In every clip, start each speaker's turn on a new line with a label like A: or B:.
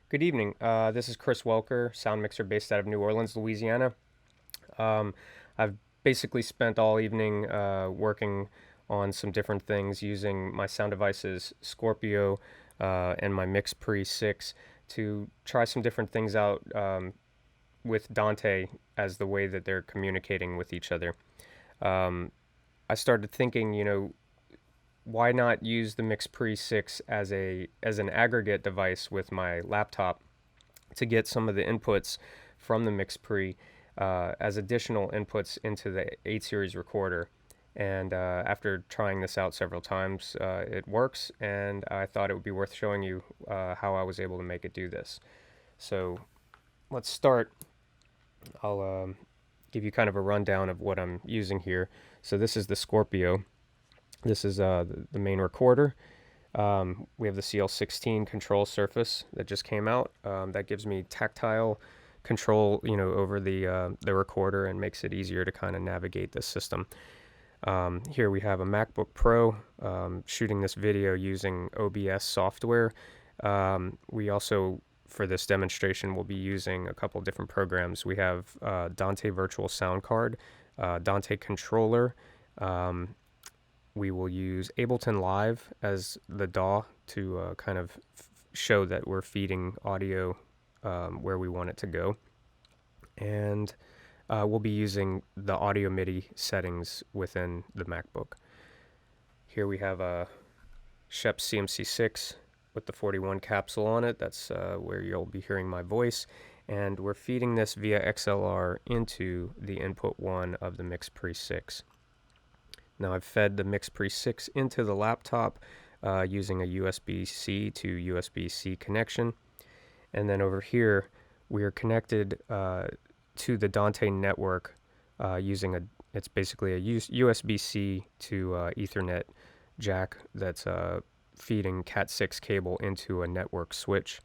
A: Good evening. This is Chris Welker, sound mixer based out of New Orleans, Louisiana. Um, I've basically spent all evening working on some different things using my sound devices, Scorpio, and my Mix Pre 6 to try some different things out with Dante as the way that they're communicating with each other. Um, I started thinking, why not use the Mix Pre 6 as an aggregate device with my laptop to get some of the inputs from the Mix Pre as additional inputs into the 8 series recorder. And after trying this out several times, it works, and I thought it would be worth showing you how I was able to make it do this. So let's start. I'll give you kind of a rundown of what I'm using here. So this is the Scorpio. This is the main recorder. We have the CL16 control surface that just came out. That gives me tactile control, over the recorder and makes it easier to kind of navigate the system. Here we have a MacBook Pro shooting this video using OBS software. We also, for this demonstration, will be using a couple different programs. We have Dante Virtual Sound Card, Dante Controller. We will use Ableton Live as the DAW to kind of show that we're feeding audio where we want it to go. And we'll be using the audio MIDI settings within the MacBook. Here we have a Shep CMC6 with the 41 capsule on it. That's where you'll be hearing my voice. And we're feeding this via XLR into the input 1 of the Mix Pre 6. Now I've fed the Mix Pre 6 into the laptop using a USB-C to USB-C connection. And then over here, we are connected to the Dante network using it's basically a USB-C to Ethernet jack that's feeding Cat6 cable into a network switch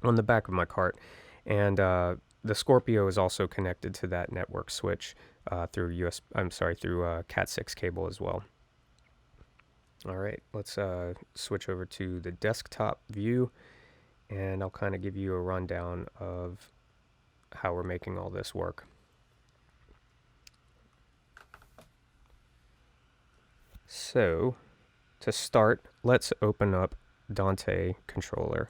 A: on the back of my cart. And the Scorpio is also connected to that network switch through Cat6 cable as well. All right, let's switch over to the desktop view, and I'll kind of give you a rundown of how we're making all this work. So, to start, let's open up Dante Controller.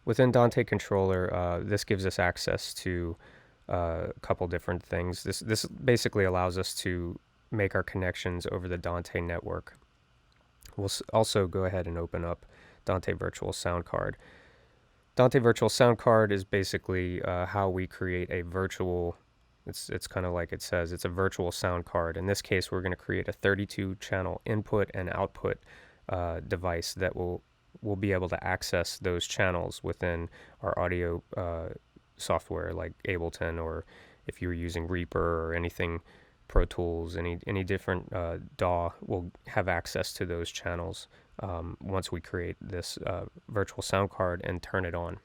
A: Within Dante Controller, this gives us access to a couple different things. This basically allows us to make our connections over the Dante network. We'll also go ahead and open up Dante Virtual Sound Card. Dante Virtual Sound Card is basically how we create a virtual, it's kind of like it says, it's a virtual sound card. In this case, we're going to create a 32 channel input and output device that will be able to access those channels within our audio software like Ableton, or if you're using Reaper or anything, Pro Tools, any different DAW will have access to those channels once we create this virtual sound card and turn it on.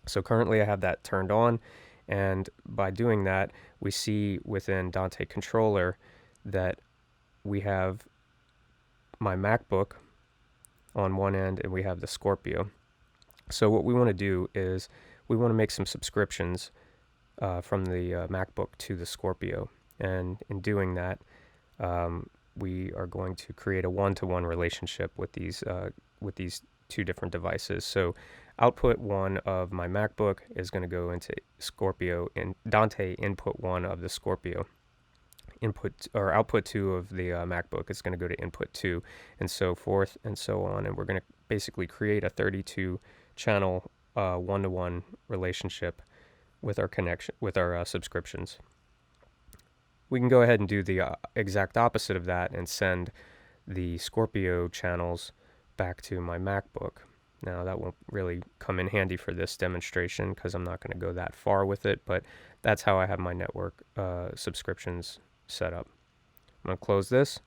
A: So currently I have that turned on, and by doing that, we see within Dante Controller that we have my MacBook on one end and we have the Scorpio. So what we want to do is we want to make some subscriptions from the MacBook to the Scorpio. And in doing that, we are going to create a one-to-one relationship with these two different devices. So output 1 of my MacBook is going to go into Scorpio, and Dante input 1 of the Scorpio. Output 2 of the MacBook is going to go to input 2, and so forth and so on. And we're going to basically create a 32 channel one-to-one relationship with our subscriptions. We can go ahead and do the exact opposite of that and send the Scorpio channels back to my MacBook. Now that won't really come in handy for this demonstration because I'm not going to go that far with it, but that's how I have my network subscriptions set up. I'm going to close this,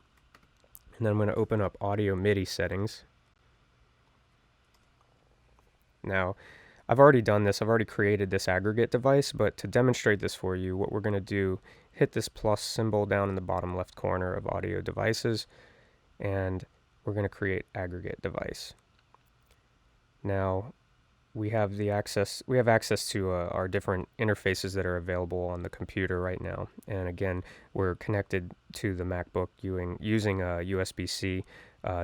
A: and then I'm going to open up audio MIDI settings. Now, I've already done this. I've already created this aggregate device, but to demonstrate this for you, what we're going to do, hit this plus symbol down in the bottom left corner of audio devices, and we're going to create aggregate device. Now we have access to our different interfaces that are available on the computer right now. And again, we're connected to the MacBook using a USB-C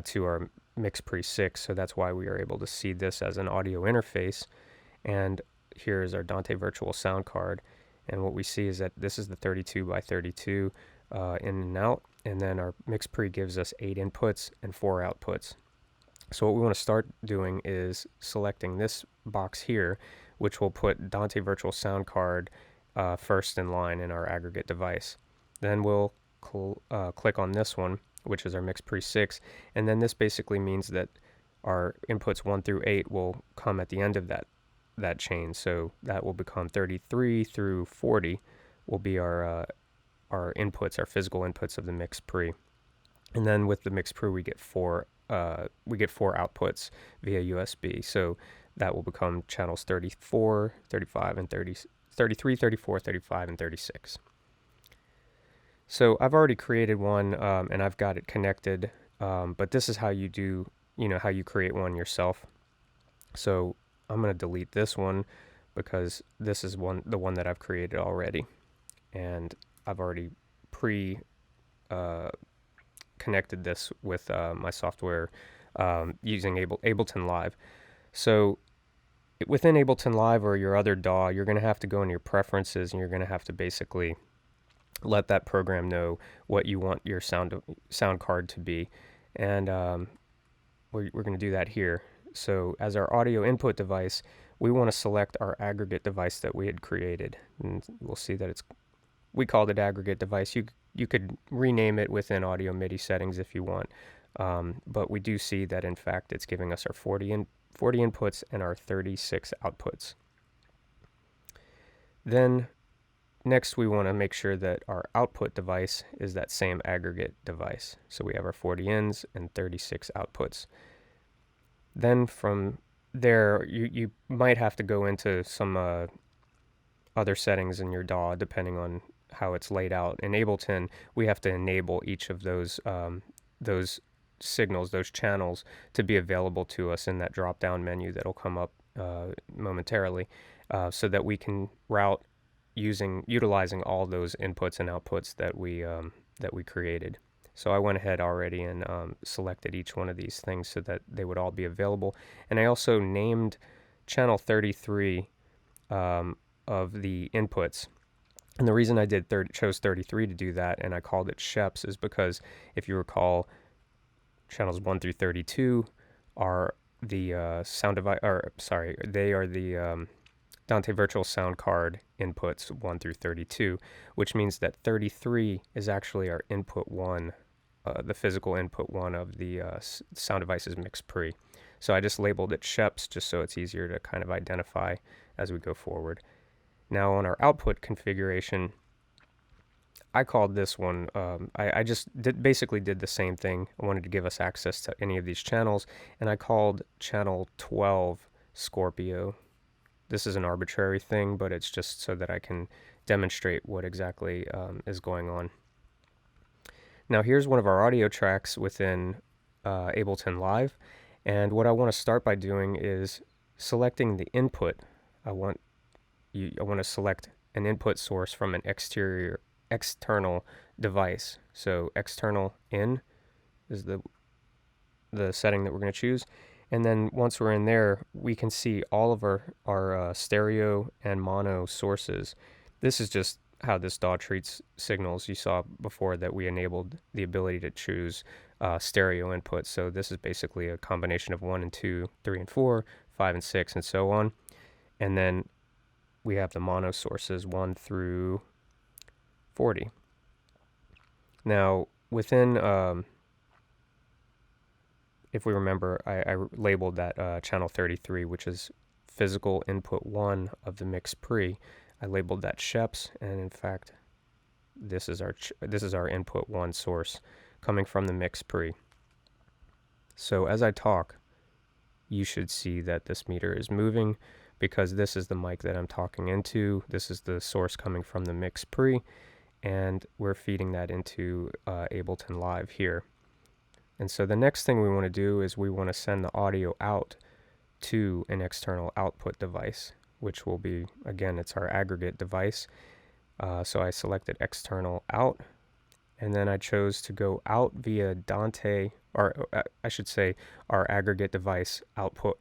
A: to our MixPre 6, so that's why we are able to see this as an audio interface. And here is our Dante virtual sound card, and what we see is that this is the 32 by 32 in and out, and then our MixPre gives us 8 inputs and 4 outputs. So what we want to start doing is selecting this box here, which will put Dante Virtual Sound Card first in line in our aggregate device. Then we'll click on this one, which is our MixPre 6, and then this basically means that our inputs 1 through 8 will come at the end of that chain. So that will become 33 through 40 will be our inputs, our physical inputs of the MixPre. And then with the MixPre we get four outputs via USB. So that will become channels 34, 35, and 33, 34, 35, and 36. So I've already created one, and I've got it connected, but this is how you do, how you create one yourself. So I'm going to delete this one because this is the one that I've created already, and I've already connected this with my software using Ableton Live. So within Ableton Live or your other DAW, you're going to have to go into your preferences, and you're going to have to basically let that program know what you want your sound card to be. And we're going to do that here. So as our audio input device, we want to select our aggregate device that we had created. And we'll see that we called it aggregate device. You could rename it within audio MIDI settings if you want. But we do see that in fact it's giving us our 40 inputs and our 36 outputs. Then next we want to make sure that our output device is that same aggregate device. So we have our 40 ins and 36 outputs. Then from there you might have to go into some other settings in your DAW depending on how it's laid out. In Ableton, we have to enable each of those signals, those channels, to be available to us in that drop-down menu that'll come up momentarily, so that we can route utilizing all those inputs and outputs that we created. So I went ahead already and selected each one of these things so that they would all be available. And I also named channel 33 of the inputs. And the reason I chose 33 to do that, and I called it Sheps, is because if you recall, channels 1 through 32 are the sound device, or sorry, they are the Dante Virtual Sound Card inputs 1 through 32, which means that 33 is actually our input 1, the physical input 1 of the sound device's MixPre. So I just labeled it Sheps just so it's easier to kind of identify as we go forward. Now on our output configuration, I called this one, I just basically did the same thing. I wanted to give us access to any of these channels, and I called channel 12 Scorpio. This is an arbitrary thing, but it's just so that I can demonstrate what exactly is going on. Now here's one of our audio tracks within Ableton Live, and what I want to start by doing is selecting the input. I want to select an input source from an external device. So external in is the setting that we're going to choose. And then once we're in there, we can see all of our stereo and mono sources. This is just how this DAW treats signals. You saw before that we enabled the ability to choose stereo inputs. So this is basically a combination of 1 and 2, 3 and 4, 5 and 6, and so on. And then we have the mono sources 1 through 40. Now within, if we remember, I labeled that channel 33, which is physical input 1 of the MixPre. I labeled that Sheps, and in fact, this is our input 1 source coming from the MixPre. So as I talk, you should see that this meter is moving because this is the mic that I'm talking into. This is the source coming from the MixPre, and we're feeding that into Ableton Live here. And so the next thing we want to do is we want to send the audio out to an external output device, which will be, again, it's our aggregate device. So I selected external out, and then I chose to go out via Dante, or I should say our aggregate device output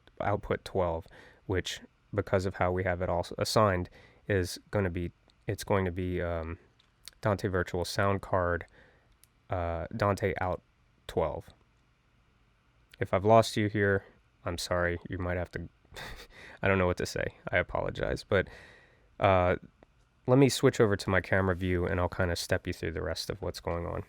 A: 12, which, because of how we have it all assigned, is going to be, it's going to be Dante Virtual Sound Card Dante out 12. If I've lost you here, I'm sorry. You might have to, I don't know what to say. I apologize. But let me switch over to my camera view and I'll kind of step you through the rest of what's going on.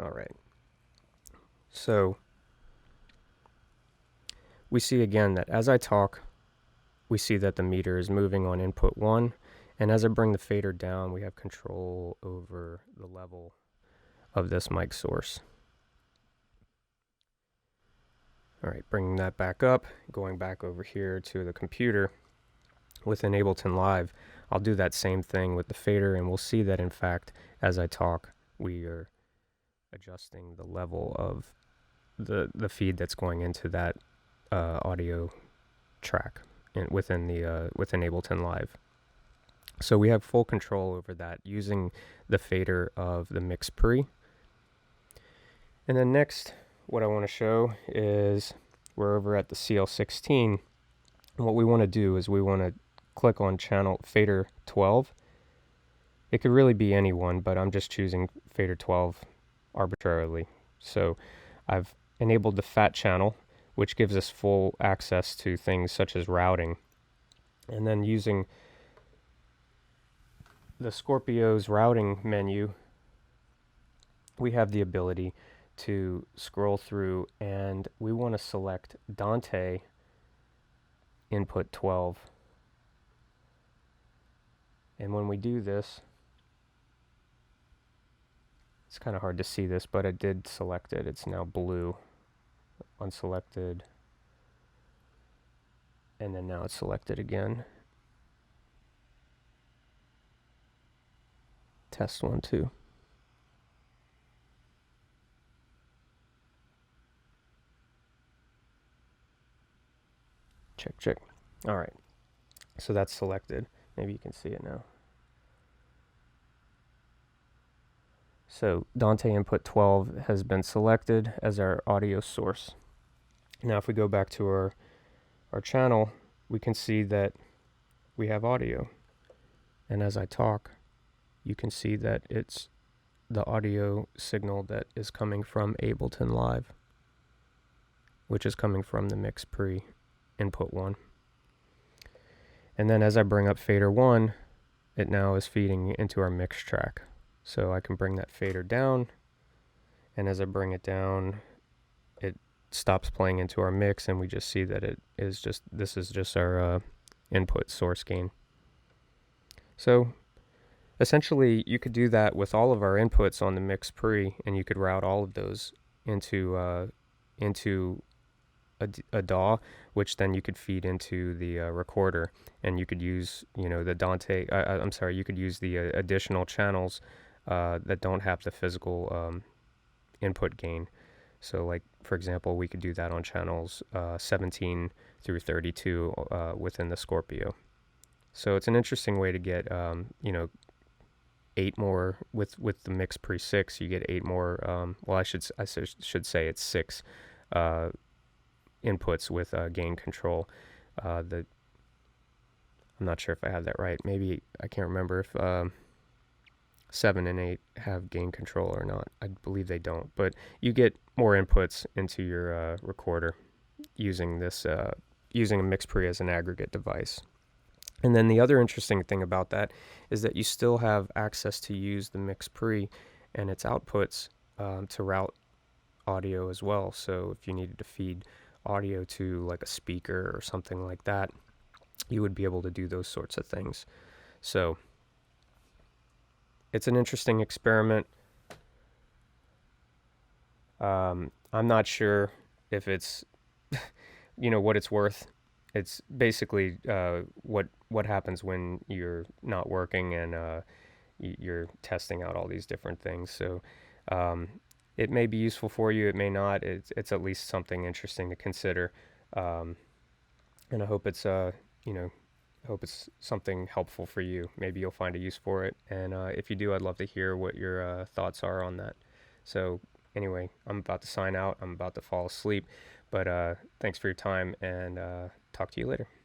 A: All right. So we see again that as I talk, we see that the meter is moving on input 1. And as I bring the fader down, we have control over the level of this mic source. All right, bringing that back up, going back over here to the computer within Ableton Live, I'll do that same thing with the fader, and we'll see that in fact, as I talk, we are adjusting the level of the feed that's going into that audio track within Ableton Live. So we have full control over that using the fader of the mix pre. And then next, what I want to show is we're over at the CL16. And what we want to do is we want to click on channel fader 12. It could really be any one, but I'm just choosing fader 12 arbitrarily. So I've enabled the fat channel, which gives us full access to things such as routing. And then using the Scorpio's routing menu, we have the ability to scroll through, and we want to select Dante input 12. And when we do this, it's kind of hard to see this, but I did select it. It's now blue, unselected, and then now it's selected again. Test 1, 2. Check, check. All right. So that's selected. Maybe you can see it now. So Dante input 12 has been selected as our audio source. Now if we go back to our channel, we can see that we have audio. And as I talk, you can see that it's the audio signal that is coming from Ableton Live, which is coming from the mix pre input 1. And then as I bring up fader 1, it now is feeding into our mix track. So I can bring that fader down, and as I bring it down, it stops playing into our mix, and we just see that it is just, this is just our input source gain. So essentially, you could do that with all of our inputs on the mix pre, and you could route all of those into a DAW, which then you could feed into the recorder, and you could use, the Dante. I'm sorry, you could use the additional channels that don't have the physical input gain. So, like for example, we could do that on channels 17 through 32 within the Scorpio. So it's an interesting way to get 8 more with the mix pre 6. You get 8 more. Well, I should say it's 6 inputs with gain control. I'm not sure if I have that right. Maybe I can't remember if 7 and 8 have gain control or not. I believe they don't. But you get more inputs into your recorder using this using a mix pre as an aggregate device. And then the other interesting thing about that is that you still have access to use the mix pre and its outputs to route audio as well. So if you needed to feed audio to like a speaker or something like that, you would be able to do those sorts of things. So it's an interesting experiment. I'm not sure if it's what it's worth it's basically what happens when you're not working and you're testing out all these different things. So um, it may be useful for you. It may not. It's at least something interesting to consider. Um, and I hope it's you know I hope it's something helpful for you. Maybe you'll find a use for it. And if you do, I'd love to hear what your thoughts are on that. So anyway, I'm about to sign out. I'm about to fall asleep. But thanks for your time, and talk to you later.